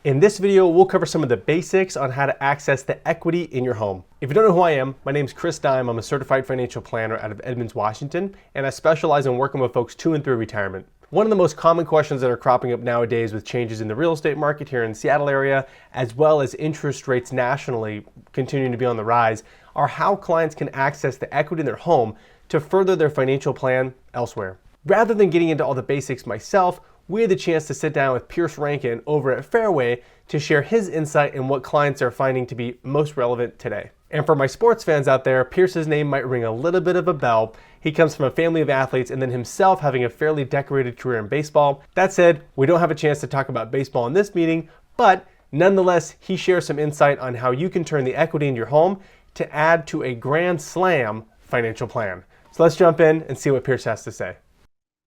In this video, we'll cover some of the basics on how to access the equity in your home. If you don't know who I am, my name is Chris Dime. I'm a certified financial planner out of Edmonds, Washington, and I specialize in working with folks to and through retirement. One of the most common questions that are cropping up nowadays with changes in the real estate market here in the Seattle area, as well as interest rates nationally continuing to be on the rise, are how clients can access the equity in their home to further their financial plan elsewhere. Rather than getting into all the basics myself, we had the chance to sit down with Pierce Rankin over at Fairway to share his insight in what clients are finding to be most relevant today. And for my sports fans out there, Pierce's name might ring a little bit of a bell. He comes from a family of athletes and then himself having a fairly decorated career in baseball. That said, we don't have a chance to talk about baseball in this meeting, but nonetheless, he shares some insight on how you can turn the equity in your home to add to a grand slam financial plan. So let's jump in and see what Pierce has to say.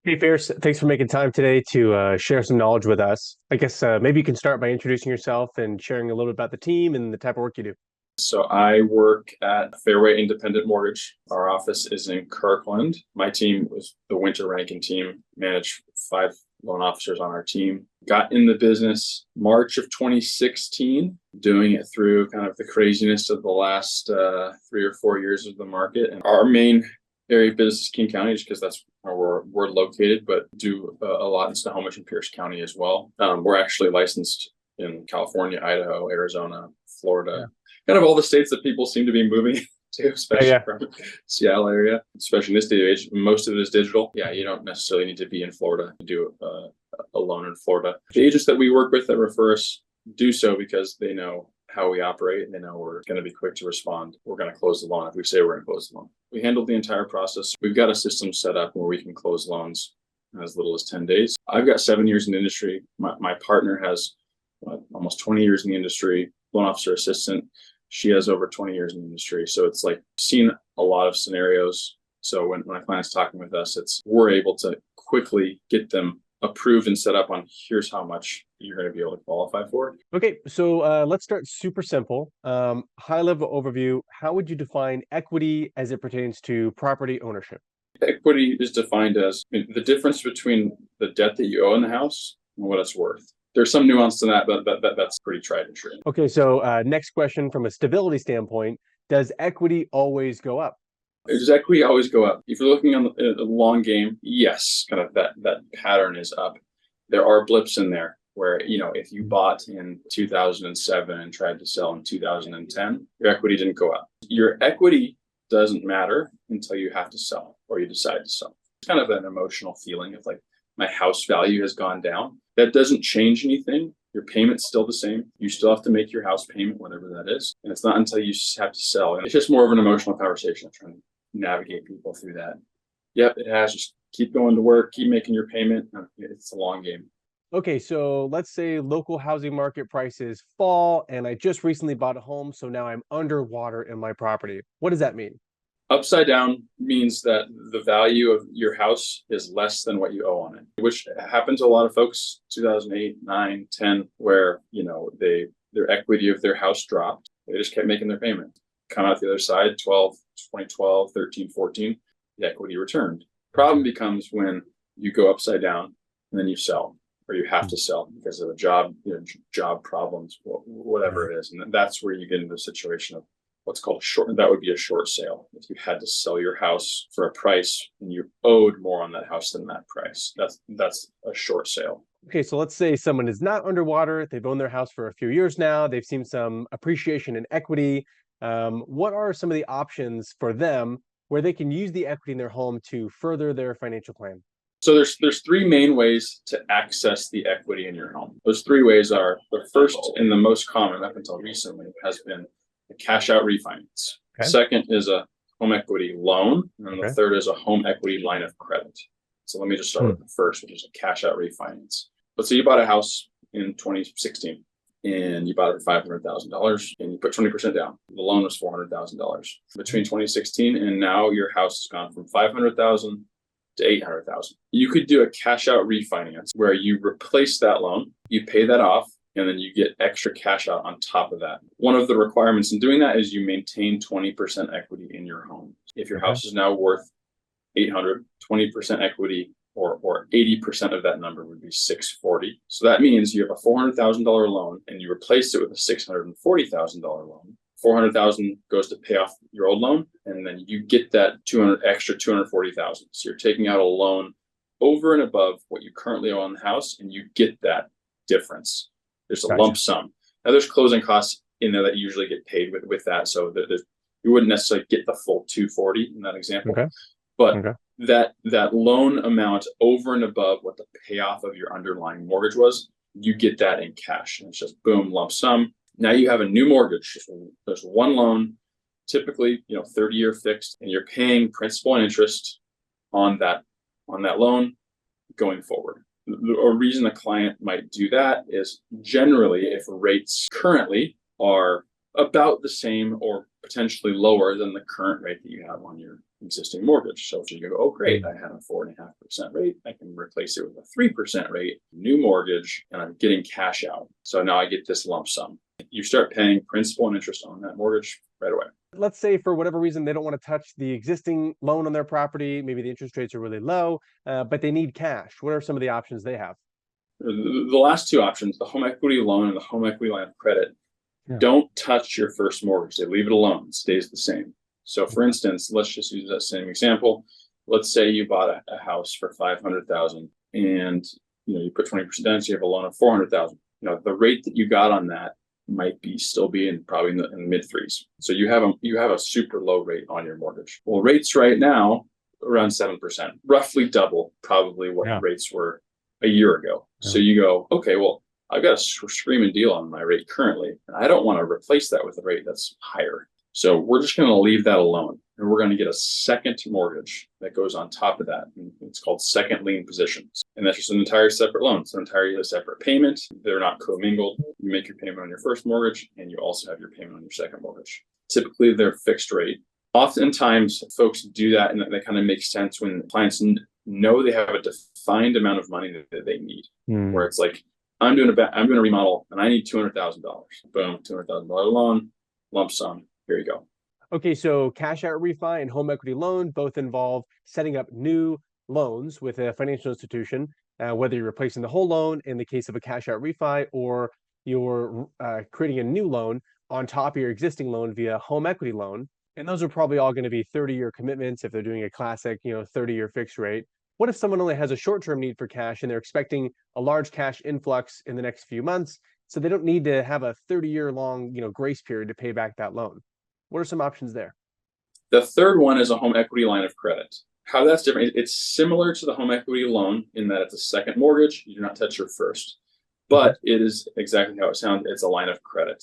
Hey, Pierce, thanks for making time today to share some knowledge with us. I guess maybe you can start by introducing yourself and sharing a little bit about the team and the type of work you do. So I work at Fairway Independent Mortgage. Our office is in Kirkland. My team was the Winter Rankin team, managed 5 loan officers on our team. Got in the business March of 2016, doing it through kind of the craziness of the last 3 or 4 years of the market. And our main area of business is King County, just because that's where we're located, but do a lot in Snohomish and Pierce County as well. We're actually licensed in California, Idaho, Arizona, Florida, kind of all the states that people seem to be moving to, especially from Seattle area, especially in this day and age. Most of it is digital. Yeah, you don't necessarily need to be in Florida to do a loan in Florida. The agents that we work with that refer us do so because they know how we operate and they know we're going to be quick to respond. We're going to close the loan if we say we're going to close the loan. We handle the entire process. We've got a system set up where we can close loans in as little as 10 days. I've got 7 years in the industry. My partner has almost 20 years in the industry, loan officer assistant. She has over 20 years in the industry. So it's like seen a lot of scenarios. So when my client's talking with us, we're able to quickly get them approved and set up on here's how much you're going to be able to qualify for. Okay, so let's start super simple. High level overview. How would you define equity as it pertains to property ownership? Equity is defined as the difference between the debt that you owe in the house and what it's worth. There's some nuance to that, but that's pretty tried and true. Okay, so next question from a stability standpoint, does equity always go up? Does equity always go up? If you're looking on the long game, yes, kind of that pattern is up. There are blips in there where, if you bought in 2007 and tried to sell in 2010, your equity didn't go up. Your equity doesn't matter until you have to sell or you decide to sell. It's kind of an emotional feeling of like, my house value has gone down. That doesn't change anything. Your payment's still the same. You still have to make your house payment, whatever that is. And it's not until you have to sell. And it's just more of an emotional conversation. I'm trying to navigate people through that. Yep, it has. Just keep going to work, keep making your payment. It's a long game. Okay, so let's say local housing market prices fall and I just recently bought a home, so now I'm underwater in my property. What does that mean? Upside down means that the value of your house is less than what you owe on it, which happened to a lot of folks 2008, 9, 10, where, their equity of their house dropped. They just kept making their payment. Come out the other side, 2012, 13, 14, the equity returned. Problem becomes when you go upside down and then you sell, or you have to sell because of a job, job problems, whatever it is. And that's where you get into a situation of what's called a short. That would be a short sale. If you had to sell your house for a price and you owed more on that house than that price, that's a short sale. Okay, so let's say someone is not underwater. They've owned their house for a few years now. They've seen some appreciation in equity. What are some of the options for them where they can use the equity in their home to further their financial plan? So there's 3 main ways to access the equity in your home. Those 3 ways are, the first and the most common up until recently has been a cash out refinance. Okay. Second is a home equity loan. And the third is a home equity line of credit. So let me just start with the first, which is a cash out refinance. Let's say you bought a house in 2016 and you bought it for $500,000 and you put 20% down. The loan was $400,000. Between 2016 and now, your house has gone from $500,000 to $800,000. You could do a cash out refinance where you replace that loan, you pay that off, and then you get extra cash out on top of that. One of the requirements in doing that is you maintain 20% equity in your home. If your house is now worth $800,000, 20% equity or 80% of that number would be 640. So that means you have a $400,000 loan and you replace it with a $640,000 loan. 400,000 goes to pay off your old loan, and then you get that extra 240,000. So you're taking out a loan over and above what you currently owe on the house, and you get that difference. There's a lump sum. Now there's closing costs in there that you usually get paid with that, so you wouldn't necessarily get the full 240 in that example. But that loan amount over and above what the payoff of your underlying mortgage was, you get that in cash, and it's just boom, lump sum. Now you have a new mortgage. There's one loan, typically 30-year fixed, and you're paying principal and interest on that loan going forward. A reason a client might do that is generally if rates currently are about the same or potentially lower than the current rate that you have on your existing mortgage. So if you go, oh great, I had a 4.5% rate, I can replace it with a 3% rate, new mortgage, and I'm getting cash out. So now I get this lump sum. You start paying principal and interest on that mortgage right away. Let's say for whatever reason, they don't want to touch the existing loan on their property. Maybe the interest rates are really low, but they need cash. What are some of the options they have? The last two options, the home equity loan and the home equity line of credit, don't touch your first mortgage. They leave it alone. It stays the same. So for instance, let's just use that same example. Let's say you bought a house for $500,000 and you put 20% down, so you have a loan of $400,000. The rate that you got on that might still be probably in the mid threes. So you have a super low rate on your mortgage. Well, rates right now around 7%, roughly double probably what rates were a year ago. So you go, okay, well, I've got a screaming deal on my rate currently, and I don't want to replace that with a rate that's higher. So we're just going to leave that alone, and we're going to get a second mortgage that goes on top of that. It's called second lien positions, and that's just an entire separate loan. It's an entirely separate payment. They're not commingled. You make your payment on your first mortgage, and you also have your payment on your second mortgage. Typically, they're fixed rate. Oftentimes, folks do that, and that kind of makes sense when clients know they have a defined amount of money that they need, where it's like, I'm doing a remodel, and I need $200,000. Boom, $200,000 loan, lump sum. Here you go. Okay, so cash out refi and home equity loan both involve setting up new loans with a financial institution, whether you're replacing the whole loan in the case of a cash out refi, or you're creating a new loan on top of your existing loan via home equity loan. And those are probably all going to be 30-year commitments if they're doing a classic, 30-year fixed rate. What if someone only has a short-term need for cash and they're expecting a large cash influx in the next few months, so they don't need to have a 30-year long, grace period to pay back that loan? What are some options there? The third one is a home equity line of credit. How that's different, it's similar to the home equity loan in that it's a second mortgage. You do not touch your first, but it is exactly how it sounds. It's a line of credit.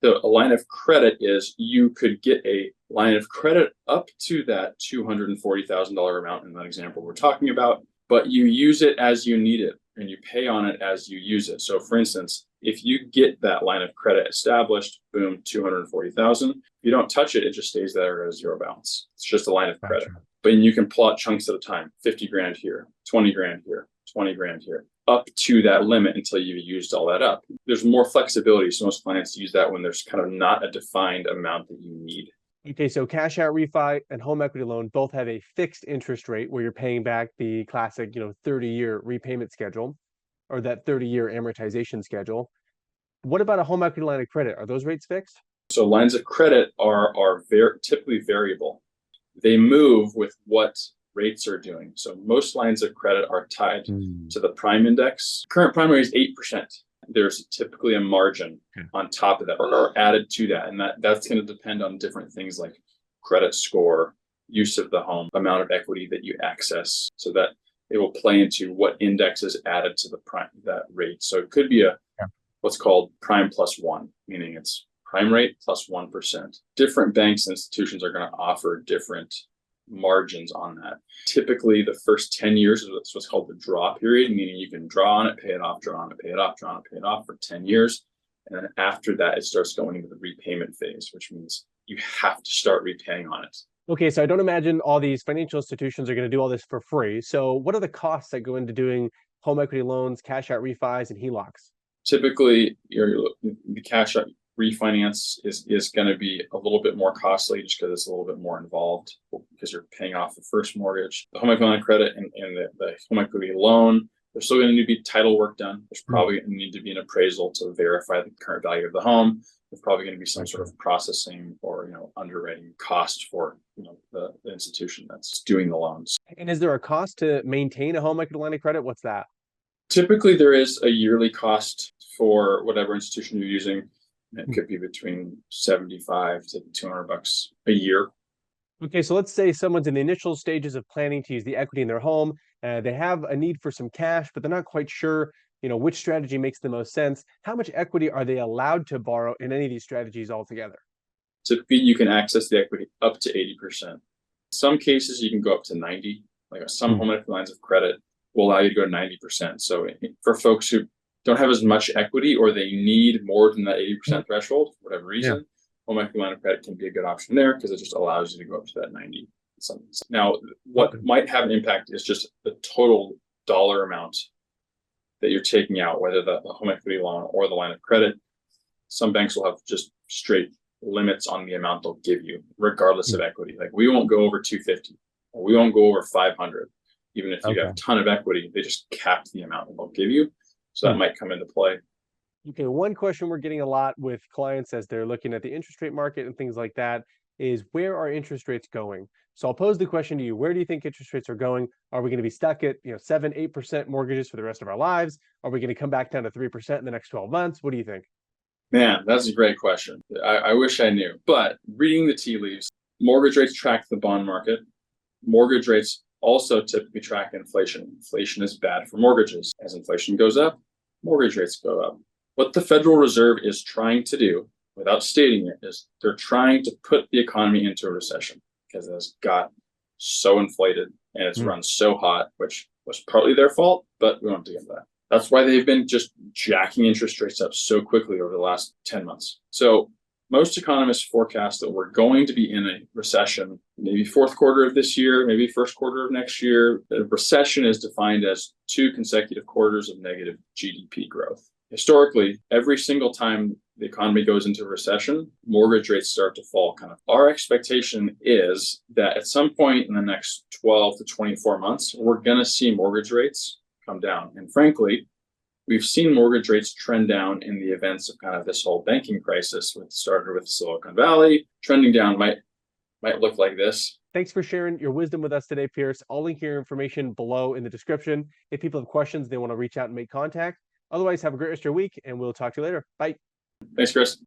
So a line of credit is you could get a line of credit up to that $240,000 amount in that example we're talking about, but you use it as you need it and you pay on it as you use it. So for instance, if you get that line of credit established, boom, $240,000. If you don't touch it, it just stays there at a zero balance. It's just a line of credit. But you can plot chunks at a time, 50 grand here, 20 grand here, 20 grand here, up to that limit until you've used all that up. There's more flexibility. So most clients use that when there's kind of not a defined amount that you need. Okay, so cash out refi and home equity loan both have a fixed interest rate where you're paying back the classic, 30-year repayment schedule, or that 30-year amortization schedule. What about a home equity line of credit? Are those rates fixed? So lines of credit are typically variable. They move with what rates are doing. So most lines of credit are tied to the prime index. Current prime rate is 8%. There's typically a margin on top of that or added to that. And that's going to depend on different things like credit score, use of the home, amount of equity that you access, so that it will play into what index is added to the prime, that rate. So it could be what's called prime plus one, meaning it's prime rate plus 1%. Different banks and institutions are going to offer different margins on that. Typically, the first 10 years is what's called the draw period, meaning you can draw on it, pay it off, draw on it, pay it off, draw on it, pay it off for 10 years. And then after that, it starts going into the repayment phase, which means you have to start repaying on it. Okay, so I don't imagine all these financial institutions are going to do all this for free. So what are the costs that go into doing home equity loans, cash out refis, and HELOCs? Typically, the cash out refinance is going to be a little bit more costly just because it's a little bit more involved because you're paying off the first mortgage. The home equity line of credit and the home equity loan, there's still going to need to be title work done. There's probably going to need to be an appraisal to verify the current value of the home. There's probably going to be some sort of processing or underwriting cost for the institution that's doing the loans. And is there a cost to maintain a home equity line of credit? What's that? Typically, there is a yearly cost for whatever institution you're using. It could be between $75 to $200 a year. Okay, so let's say someone's in the initial stages of planning to use the equity in their home. They have a need for some cash, but they're not quite sure, which strategy makes the most sense. How much equity are they allowed to borrow in any of these strategies altogether? Typically, you can access the equity up to 80%. In some cases, you can go up to 90%. Like some home equity lines of credit will allow you to go to 90%. So for folks who don't have as much equity or they need more than that 80% threshold for whatever reason, home equity line of credit can be a good option there because it just allows you to go up to that 90. Now, what might have an impact is just the total dollar amount that you're taking out, whether the home equity loan or the line of credit. Some banks will have just straight limits on the amount they'll give you, regardless of equity. Like we won't go over 250, or we won't go over 500. Even if you have a ton of equity, they just cap the amount that they'll give you. So that might come into play. Okay, one question we're getting a lot with clients as they're looking at the interest rate market and things like that is, where are interest rates going? So I'll pose the question to you: where do you think interest rates are going? Are we going to be stuck at 7-8% mortgages for the rest of our lives? Are we going to come back down to 3% in the next 12 months? What do you think? Man, that's a great question. I wish I knew, but reading the tea leaves, mortgage rates track the bond market. Mortgage rates also typically track inflation. Inflation is bad for mortgages. As inflation goes up, mortgage rates go up. What the Federal Reserve is trying to do, without stating it, is they're trying to put the economy into a recession because it's got so inflated and it's run so hot, which was partly their fault, but we won't get into that. That's why they've been just jacking interest rates up so quickly over the last 10 months. So most economists forecast that we're going to be in a recession, maybe fourth quarter of this year, maybe first quarter of next year. A recession is defined as 2 consecutive quarters of negative GDP growth. Historically, every single time the economy goes into a recession, mortgage rates start to fall. Our expectation is that at some point in the next 12 to 24 months, we're going to see mortgage rates come down. And frankly, we've seen mortgage rates trend down in the events of this whole banking crisis, which started with Silicon Valley. Trending down might look like this. Thanks for sharing your wisdom with us today, Pierce. I'll link your information below in the description. If people have questions, they want to reach out and make contact. Otherwise, have a great rest of your week, and we'll talk to you later. Bye. Thanks, Chris.